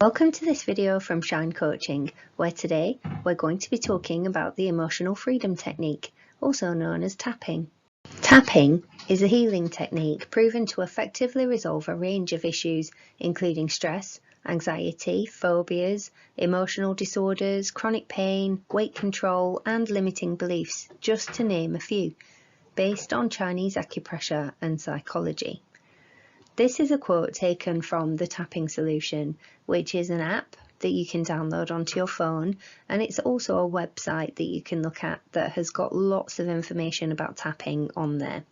Welcome to this video from Shine Coaching, where today we're going to be talking about the emotional freedom technique, also known as tapping. Tapping is a healing technique proven to effectively resolve a range of issues, including stress, anxiety, phobias, emotional disorders, chronic pain, weight control, and limiting beliefs, just to name a few, based on Chinese acupressure and psychology. This is a quote taken from the Tapping Solution, which is an app that you can download onto your phone, and it's also a website that you can look at that has got lots of information about tapping on there.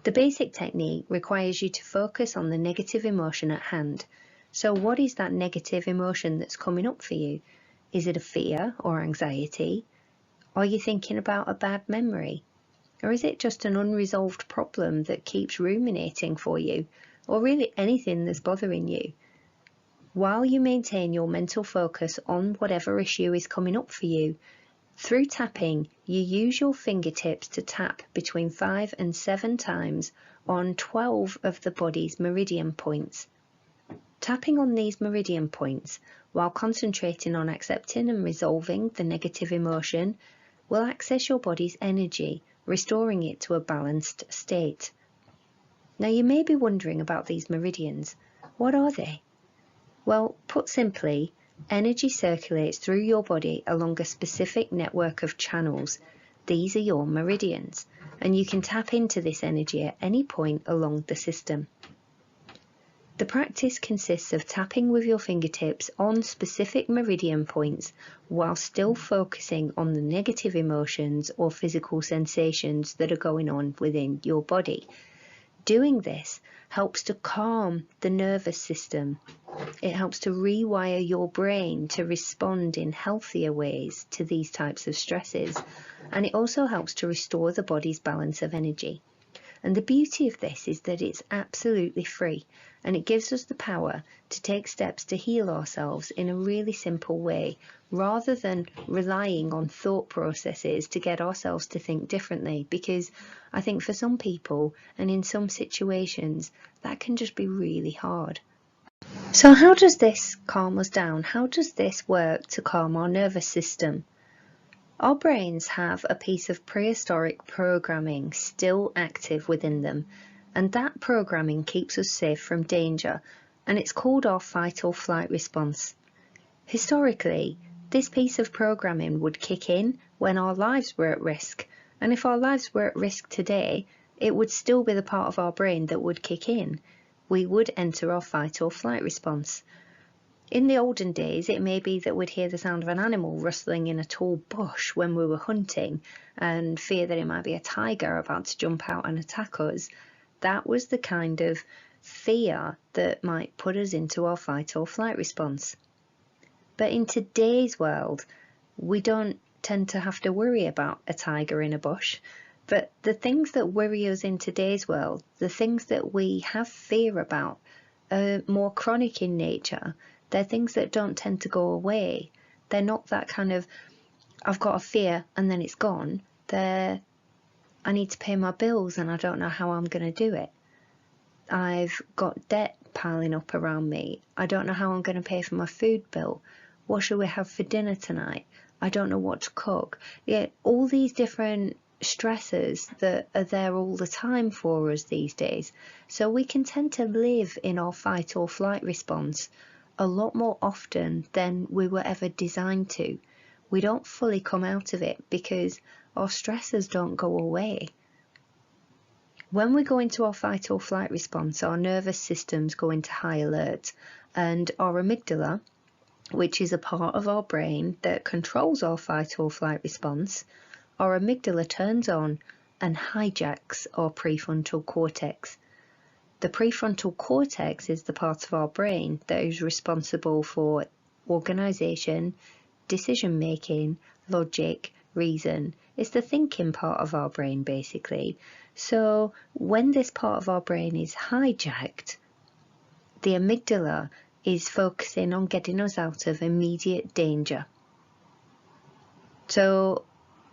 The basic technique requires you to focus on the negative emotion at hand. So what is that negative emotion that's coming up for you? Is it a fear or anxiety? Are you thinking about a bad memory? Or is it just an unresolved problem that keeps ruminating for you? Or really anything that's bothering you? While you maintain your mental focus on whatever issue is coming up for you, through tapping, you use your fingertips to tap between 5 and 7 times on 12 of the body's meridian points. Tapping on these meridian points, while concentrating on accepting and resolving the negative emotion, will access your body's energy, restoring it to a balanced state. Now you may be wondering about these meridians. What are they? Well, put simply, energy circulates through your body along a specific network of channels. These are your meridians, and you can tap into this energy at any point along the system. The practice consists of tapping with your fingertips on specific meridian points while still focusing on the negative emotions or physical sensations that are going on within your body. Doing this helps to calm the nervous system. It helps to rewire your brain to respond in healthier ways to these types of stresses, and it also helps to restore the body's balance of energy. And the beauty of this is that it's absolutely free, and it gives us the power to take steps to heal ourselves in a really simple way, rather than relying on thought processes to get ourselves to think differently, because I think for some people and in some situations that can just be really hard. So how does this calm us down? How does this work to calm our nervous system? Our brains have a piece of prehistoric programming still active within them, and that programming keeps us safe from danger, and it's called our fight or flight response. Historically, this piece of programming would kick in when our lives were at risk, and if our lives were at risk today, it would still be the part of our brain that would kick in. We would enter our fight or flight response. In the olden days, it may be that we'd hear the sound of an animal rustling in a tall bush when we were hunting and fear that it might be a tiger about to jump out and attack us. That was the kind of fear that might put us into our fight or flight response. But in today's world, we don't tend to have to worry about a tiger in a bush. But the things that worry us in today's world, the things that we have fear about, are more chronic in nature. They're things that don't tend to go away. They're not that kind of, I've got a fear and then it's gone. They're, I need to pay my bills and I don't know how I'm going to do it. I've got debt piling up around me. I don't know how I'm going to pay for my food bill. What shall we have for dinner tonight? I don't know what to cook. Yeah, all these different stressors that are there all the time for us these days. So we can tend to live in our fight or flight response a lot more often than we were ever designed to. We don't fully come out of it because our stressors don't go away. When we go into our fight or flight response, our nervous systems go into high alert, and our amygdala, which is a part of our brain that controls our fight or flight response, our amygdala turns on and hijacks our prefrontal cortex. The prefrontal cortex is the part of our brain that is responsible for organisation, decision making, logic, reason. It's the thinking part of our brain basically. So when this part of our brain is hijacked, the amygdala is focusing on getting us out of immediate danger. So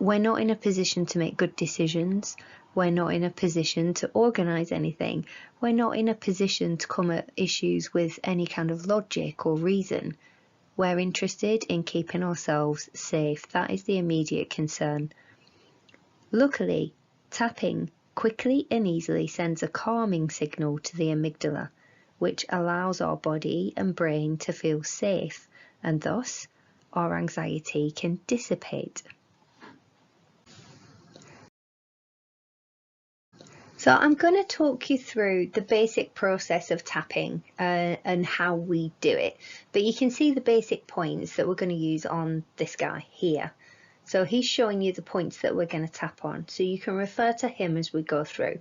we're not in a position to make good decisions. We're not in a position to organise anything. We're not in a position to come at issues with any kind of logic or reason. We're interested in keeping ourselves safe. That is the immediate concern. Luckily, tapping quickly and easily sends a calming signal to the amygdala, which allows our body and brain to feel safe, and thus our anxiety can dissipate. So I'm going to talk you through the basic process of tapping and how we do it. But you can see the basic points that we're going to use on this guy here. So he's showing you the points that we're going to tap on. So you can refer to him as we go through.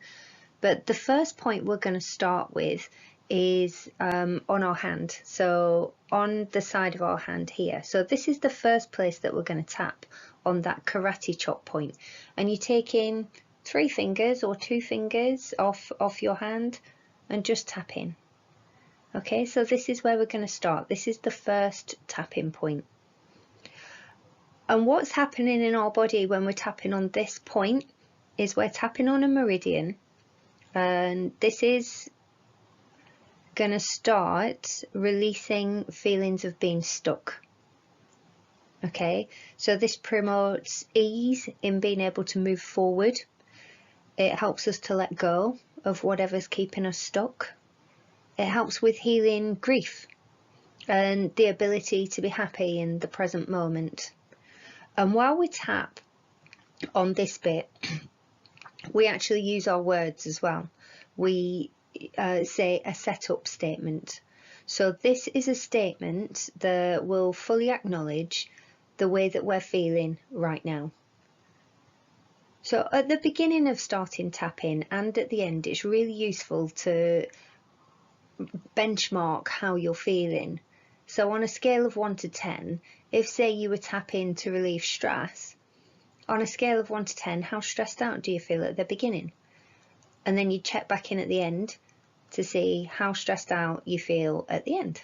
But the first point we're going to start with is on our hand. So on the side of our hand here. So this is the first place that we're going to tap, on that karate chop point. And you take in 3 fingers or 2 fingers off your hand and just tap in. Okay, so this is where we're going to start. This is the first tapping point. And what's happening in our body when we're tapping on this point is we're tapping on a meridian, and this is going to start releasing feelings of being stuck. Okay, so this promotes ease in being able to move forward. It helps us to let go of whatever's keeping us stuck. It helps with healing grief and the ability to be happy in the present moment. And while we tap on this bit, we actually use our words as well. We say a setup statement. So this is a statement that will fully acknowledge the way that we're feeling right now. So at the beginning of starting tapping and at the end, it's really useful to benchmark how you're feeling. So on a scale of 1 to 10, if say you were tapping to relieve stress, on a scale of 1 to 10, how stressed out do you feel at the beginning? And then you check back in at the end to see how stressed out you feel at the end.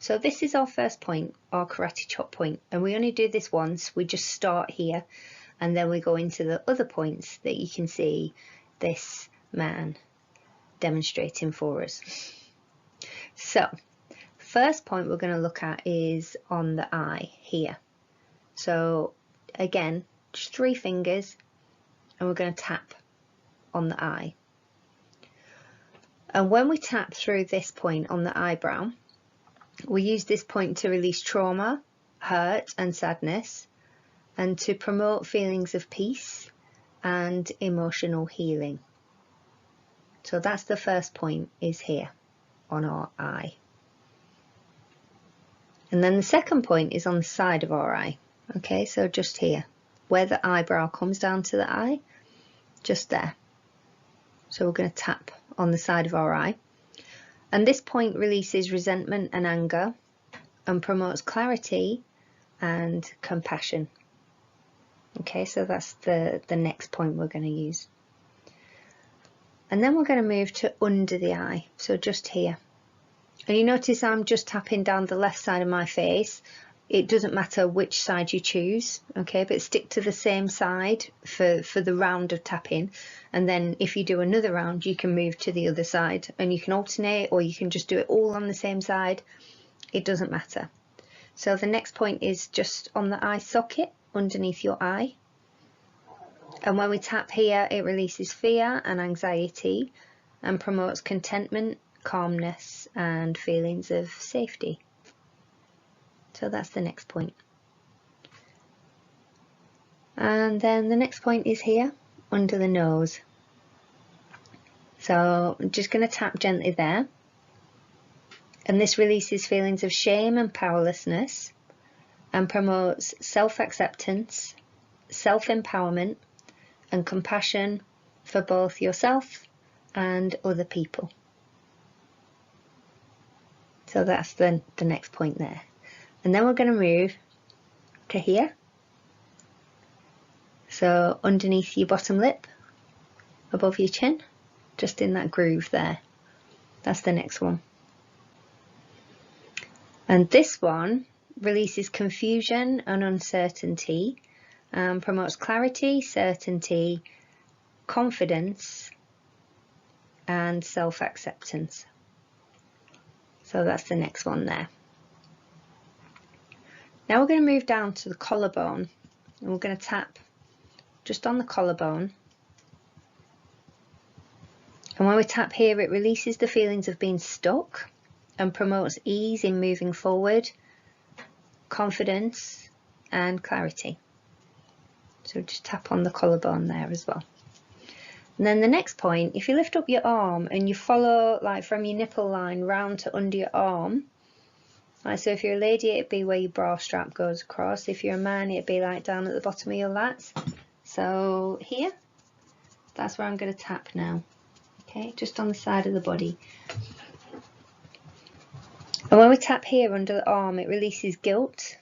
So this is our first point, our karate chop point, and we only do this once. We just start here and then we go into the other points that you can see this man demonstrating for us. So first point we're going to look at is on the eye here. So again, just 3 fingers and we're going to tap on the eye. And when we tap through this point on the eyebrow, we use this point to release trauma, hurt and sadness, and to promote feelings of peace and emotional healing. So that's the first point, is here on our eye. And then the second point is on the side of our eye. Okay, so just here, where the eyebrow comes down to the eye, just there. So we're going to tap on the side of our eye. And this point releases resentment and anger and promotes clarity and compassion. Okay, so that's the next point we're going to use. And then we're going to move to under the eye, so just here. And you notice I'm just tapping down the left side of my face. It doesn't matter which side you choose, okay, but stick to the same side for the round of tapping. And then if you do another round, you can move to the other side and you can alternate, or you can just do it all on the same side. It doesn't matter. So the next point is just on the eye socket underneath your eye. And when we tap here, it releases fear and anxiety and promotes contentment, calmness and feelings of safety. So that's the next point. And then the next point is here under the nose. So I'm just going to tap gently there. And this releases feelings of shame and powerlessness and promotes self-acceptance, self-empowerment and compassion for both yourself and other people. So that's the next point there. And then we're going to move to here. So underneath your bottom lip, above your chin, just in that groove there. That's the next one. And this one releases confusion and uncertainty promotes clarity, certainty, confidence, and self-acceptance. So that's the next one there. Now we're going to move down to the collarbone, and we're going to tap just on the collarbone. And when we tap here, it releases the feelings of being stuck and promotes ease in moving forward, confidence, and clarity. So just tap on the collarbone there as well. And then the next point, if you lift up your arm and you follow like from your nipple line round to under your arm, like, so if you're a lady, it'd be where your bra strap goes across. If you're a man, it'd be like down at the bottom of your lats. So here, that's where I'm going to tap now. Okay, just on the side of the body. And when we tap here under the arm, it releases guilt,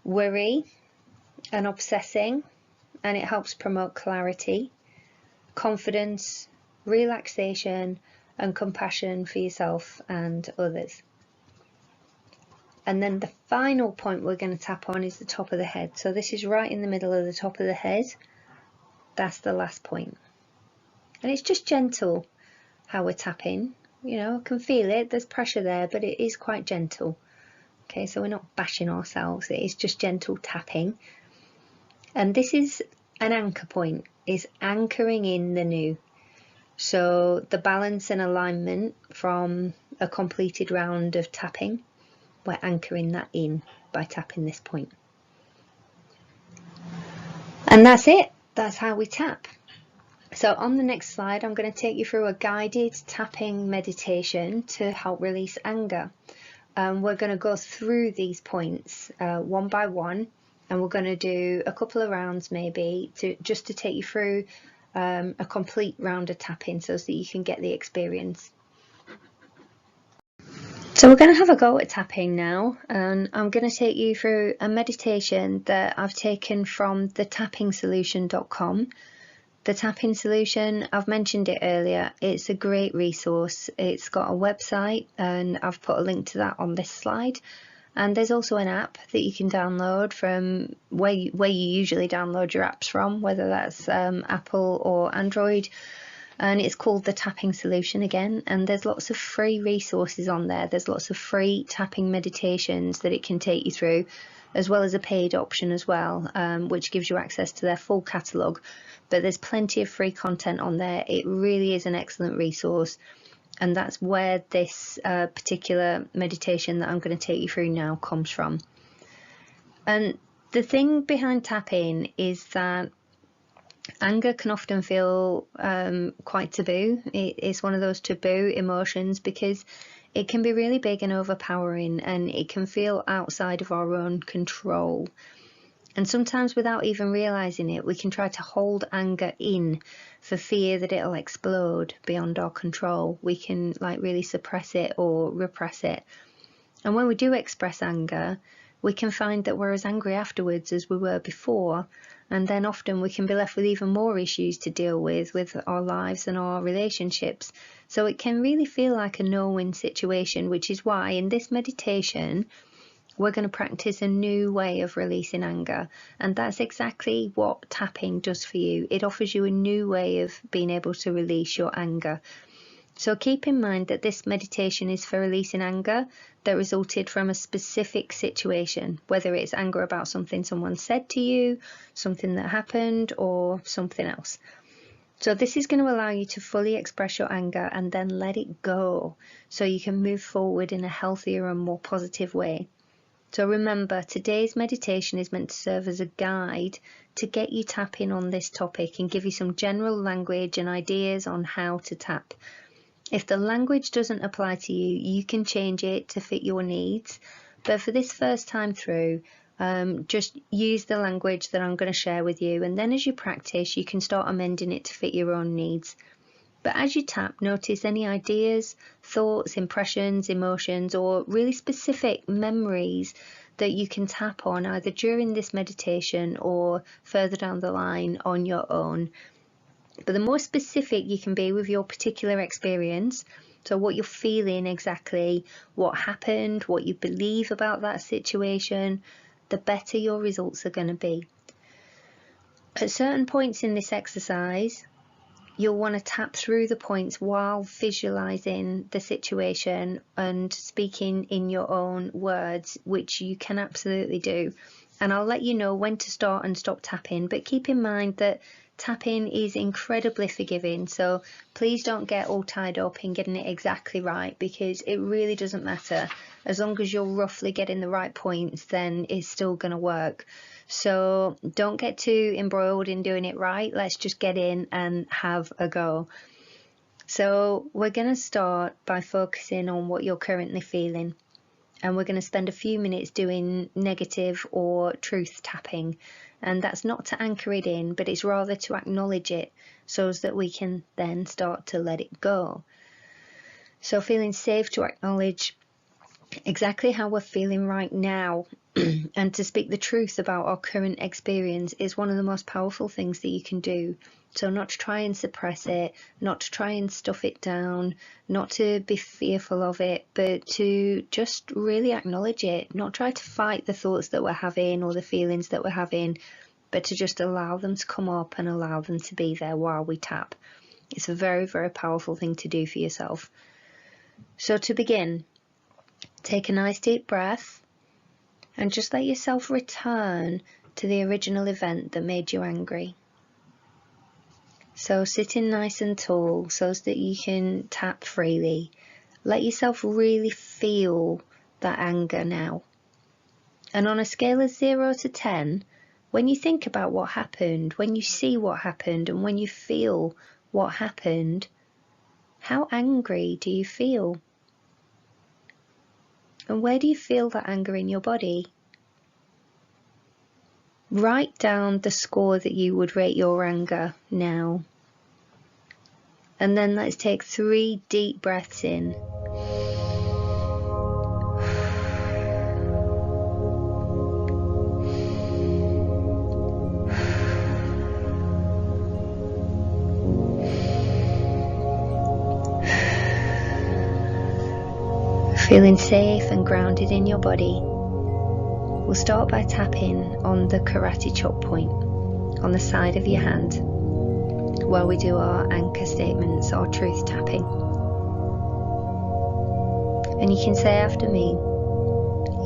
worry, and obsessing, and it helps promote clarity, confidence, relaxation, and compassion for yourself and others. And then the final point we're going to tap on is the top of the head. So this is right in the middle of the top of the head. That's the last point. And it's just gentle how we're tapping. You know, I can feel it, there's pressure there, but it is quite gentle. Okay, so we're not bashing ourselves, it is just gentle tapping. And this is an anchor point, is anchoring in the new. So the balance and alignment from a completed round of tapping, we're anchoring that in by tapping this point. And that's it, that's how we tap. So on the next slide, I'm going to take you through a guided tapping meditation to help release anger. We're going to go through these points one by one, and we're going to do a couple of rounds maybe just to take you through a complete round of tapping so that you can get the experience. So we're going to have a go at tapping now, and I'm going to take you through a meditation that I've taken from the tappingsolution.com. The Tapping Solution, I've mentioned it earlier, it's a great resource. It's got a website and I've put a link to that on this slide. And there's also an app that you can download from where you usually download your apps from, whether that's Apple or Android. And it's called the Tapping Solution again. And there's lots of free resources on there. There's lots of free tapping meditations that it can take you through, as well as a paid option as well, which gives you access to their full catalogue. But there's plenty of free content on there. It really is an excellent resource. And that's where this particular meditation that I'm going to take you through now comes from. And the thing behind tapping is that anger can often feel quite taboo. It's one of those taboo emotions because it can be really big and overpowering, and it can feel outside of our own control. And sometimes without even realizing it, we can try to hold anger in for fear that it'll explode beyond our control. We can like really suppress it or repress it. And when we do express anger, we can find that we're as angry afterwards as we were before. And then often we can be left with even more issues to deal with our lives and our relationships. So it can really feel like a no-win situation, which is why in this meditation, we're going to practice a new way of releasing anger. And that's exactly what tapping does for you. It offers you a new way of being able to release your anger. So keep in mind that this meditation is for releasing anger that resulted from a specific situation, whether it's anger about something someone said to you, something that happened, or something else. So this is going to allow you to fully express your anger and then let it go so you can move forward in a healthier and more positive way. So remember, today's meditation is meant to serve as a guide to get you tapping on this topic and give you some general language and ideas on how to tap. If the language doesn't apply to you, you can change it to fit your needs. But for this first time through, just use the language that I'm going to share with you. And then as you practice, you can start amending it to fit your own needs. But as you tap, notice any ideas, thoughts, impressions, emotions, or really specific memories that you can tap on either during this meditation or further down the line on your own. But the more specific you can be with your particular experience, so what you're feeling exactly, what happened, what you believe about that situation, the better your results are going to be. At certain points in this exercise, you'll want to tap through the points while visualizing the situation and speaking in your own words, which you can absolutely do. And I'll let you know when to start and stop tapping, but keep in mind that tapping is incredibly forgiving, so please don't get all tied up in getting it exactly right, because it really doesn't matter. As long as you're roughly getting the right points, then it's still going to work. So don't get too embroiled in doing it right. Let's just get in and have a go. So we're going to start by focusing on what you're currently feeling. And we're going to spend a few minutes doing negative or truth tapping. And that's not to anchor it in, but it's rather to acknowledge it so that we can then start to let it go. So feeling safe to acknowledge exactly how we're feeling right now and to speak the truth about our current experience is one of the most powerful things that you can do. So not to try and suppress it, not to try and stuff it down, not to be fearful of it, but to just really acknowledge it, not try to fight the thoughts that we're having or the feelings that we're having, but to just allow them to come up and allow them to be there while we tap. It's a very, very powerful thing to do for yourself. So to begin, take a nice deep breath and just let yourself return to the original event that made you angry. So sitting nice and tall so that you can tap freely. Let yourself really feel that anger now. And on a scale of 0 to 10, when you think about what happened, when you see what happened, and when you feel what happened, how angry do you feel? And where do you feel that anger in your body? Write down the score that you would rate your anger now. And then let's take 3 deep breaths in. Feeling safe and grounded in your body, we'll start by tapping on the karate chop point on the side of your hand while we do our anchor statements or truth tapping. And you can say after me,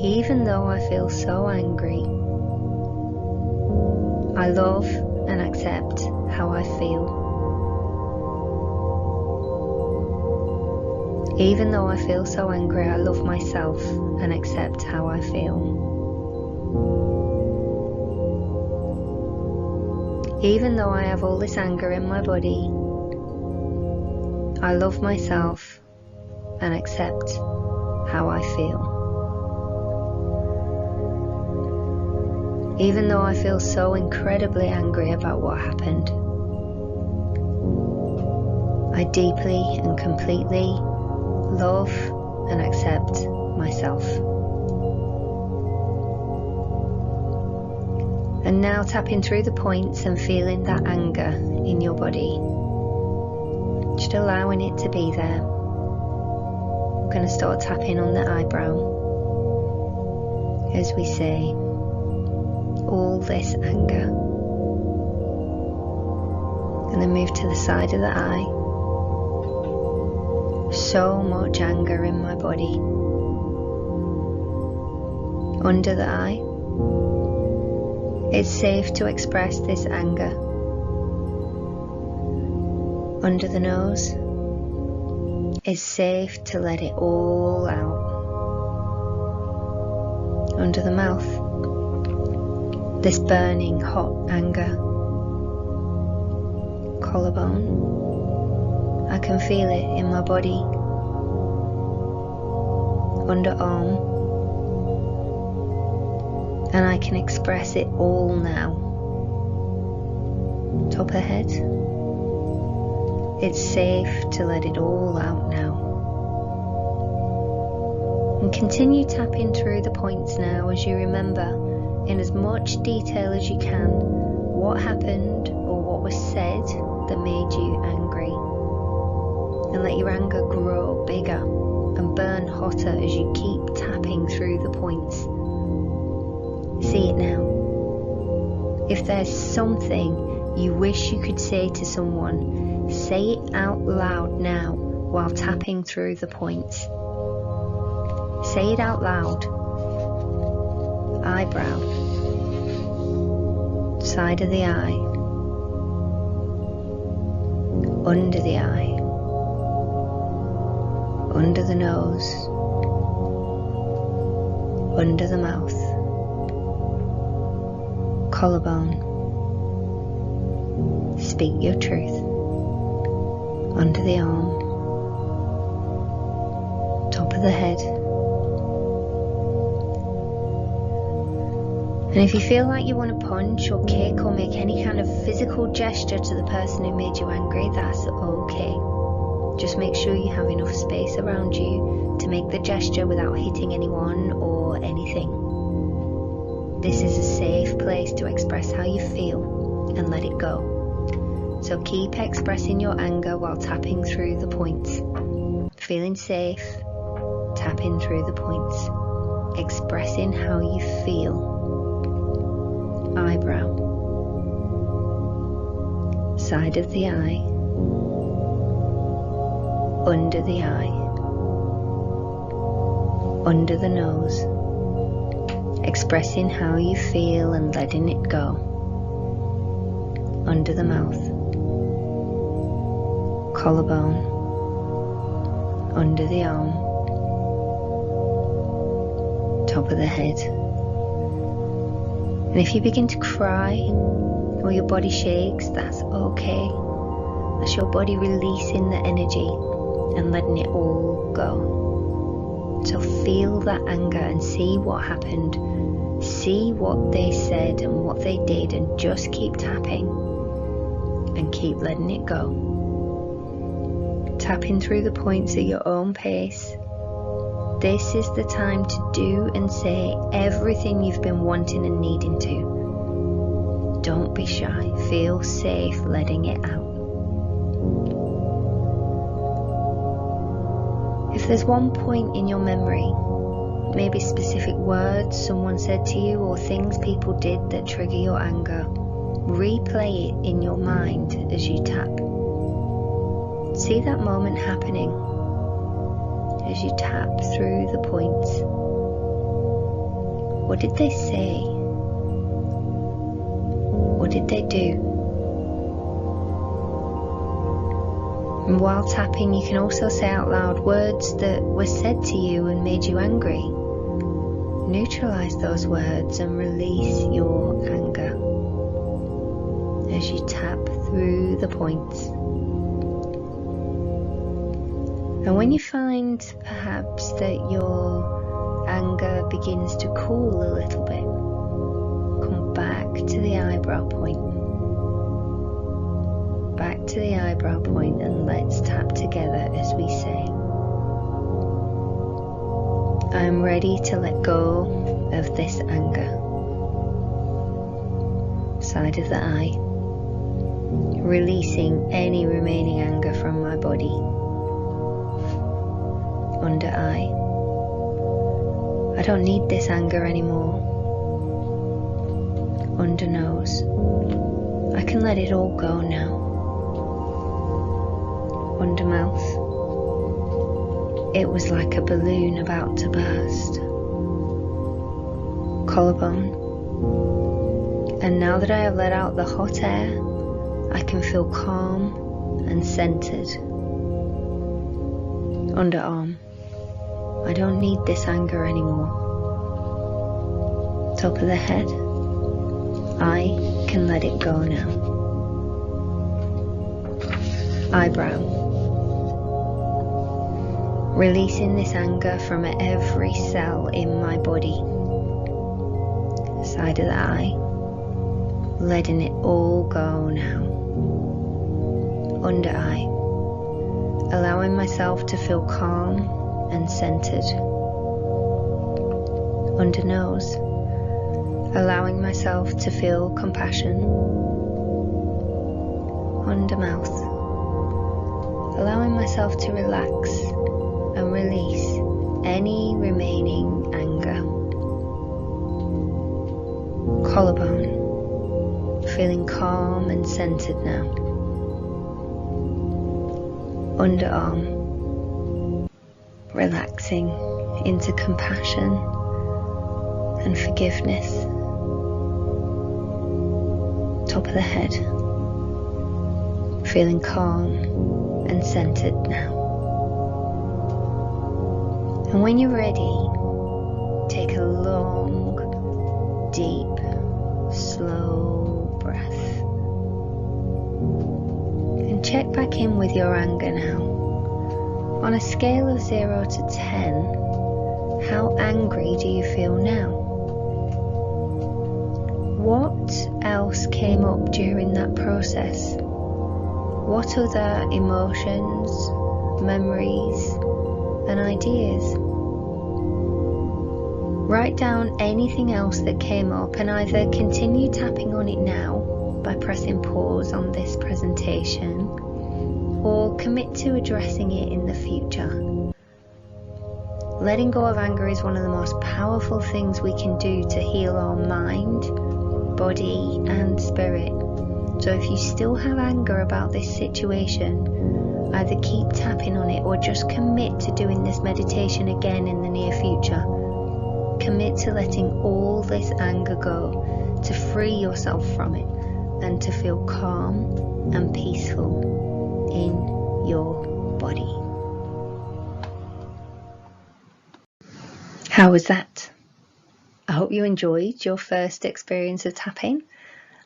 even though I feel so angry, I love and accept how I feel. Even though I feel so angry, I love myself and accept how I feel. Even though I have all this anger in my body, I love myself and accept how I feel. Even though I feel so incredibly angry about what happened, I deeply and completely love and accept myself. And now tapping through the points and feeling that anger in your body. Just allowing it to be there. We're going to start tapping on the eyebrow as we say, all this anger. And then move to the side of the eye. So much anger in my body. Under the eye. It's safe to express this anger. Under the nose. It's safe to let it all out. Under the mouth. This burning hot anger. Collarbone. I can feel it in my body. Underarm. And I can express it all now. Top of head. It's safe to let it all out now. And continue tapping through the points now as you remember, in as much detail as you can, what happened or what was said that made you angry. And let your anger grow bigger and burn hotter as you keep tapping through the points. See it now. If there's something you wish you could say to someone, say it out loud now while tapping through the points. Say it out loud. Eyebrow, side of the eye, under the eye, under the nose, under the mouth, collarbone. Speak your truth. Under the arm, top of the head. And if you feel like you want to punch or kick or make any kind of physical gesture to the person who made you angry, that's okay. Just make sure you have enough space around you to make the gesture without hitting anyone or anything. This is a safe place to express how you feel and let it go. So keep expressing your anger while tapping through the points. Feeling safe, tapping through the points. Expressing how you feel. Eyebrow, side of the eye, under the eye, under the nose. Expressing how you feel and letting it go. Under the mouth, collarbone, under the arm, top of the head. And if you begin to cry or your body shakes, that's okay. That's your body releasing the energy and letting it all go. So feel that anger and see what happened. See what they said and what they did, and just keep tapping and keep letting it go. Tapping through the points at your own pace. This is the time to do and say everything you've been wanting and needing to. Don't be shy. Feel safe letting it out. If there's one point in your memory, maybe specific words someone said to you or things people did that trigger your anger, replay it in your mind as you tap. See that moment happening as you tap through the points. What did they say? What did they do? And while tapping, you can also say out loud words that were said to you and made you angry. Neutralize those words and release your anger as you tap through the points. And when you find perhaps that your anger begins to cool a little bit, come back to the eyebrow point. Back to the eyebrow point, and let's tap together as we say, I am ready to let go of this anger. Side of the eye, releasing any remaining anger from my body. Under eye, I don't need this anger anymore. Under nose, I can let it all go now. Under mouth, it was like a balloon about to burst. Collarbone, and now that I have let out the hot air, I can feel calm and centered. Underarm, I don't need this anger anymore. Top of the head, I can let it go now. Eyebrow, releasing this anger from every cell in my body. Side of the eye, letting it all go now. Under eye, allowing myself to feel calm and centered. Under nose, allowing myself to feel compassion. Under mouth, allowing myself to relax and release any remaining anger. collarbone, feeling calm and centered now. Underarm, relaxing into compassion and forgiveness. Top of the head, feeling calm and centered now. And when you're ready, take a long, deep, slow breath. And check back in with your anger now. On a scale of 0 to 10, how angry do you feel now? What else came up during that process? What other emotions, memories, and ideas? Write down anything else that came up and either continue tapping on it now by pressing pause on this presentation, or commit to addressing it in the future. Letting go of anger is one of the most powerful things we can do to heal our mind, body and spirit. So if you still have anger about this situation, either keep tapping on it or just commit to doing this meditation again in the near future. Commit to letting all this anger go, to free yourself from it and to feel calm and peaceful in your body. How was that? I hope you enjoyed your first experience of tapping.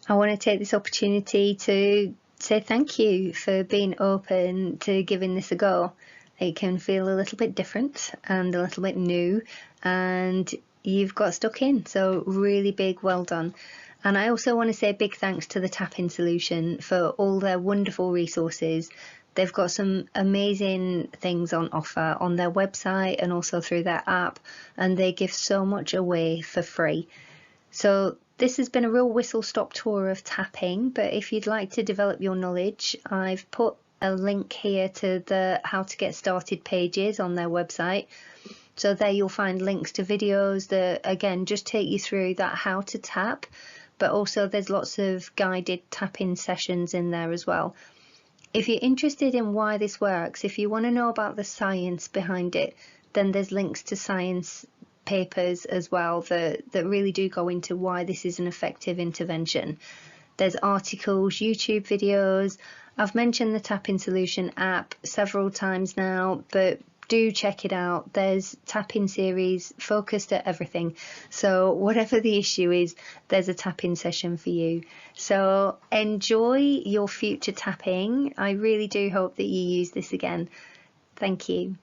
I want to take this opportunity to say thank you for being open to giving this a go. It can feel a little bit different and a little bit new, and you've got stuck in, so really big well done. And I also want to say a big thanks to the Tap-In Solution for all their wonderful resources. They've got some amazing things on offer on their website and also through their app, and they give so much away for free. So this has been a real whistle-stop tour of tapping, but if you'd like to develop your knowledge, I've put a link here to the how to get started pages on their website. So there you'll find links to videos that again just take you through that how to tap, but also there's lots of guided tapping sessions in there as well. If you're interested in why this works, if you want to know about the science behind it, then there's links to science papers as well that really do go into why this is an effective intervention. There's articles, YouTube videos. I've mentioned the Tap-In Solution app several times now, but do check it out. There's tap-in series focused at everything. So whatever the issue is, there's a tap-in session for you. So enjoy your future tapping. I really do hope that you use this again. Thank you.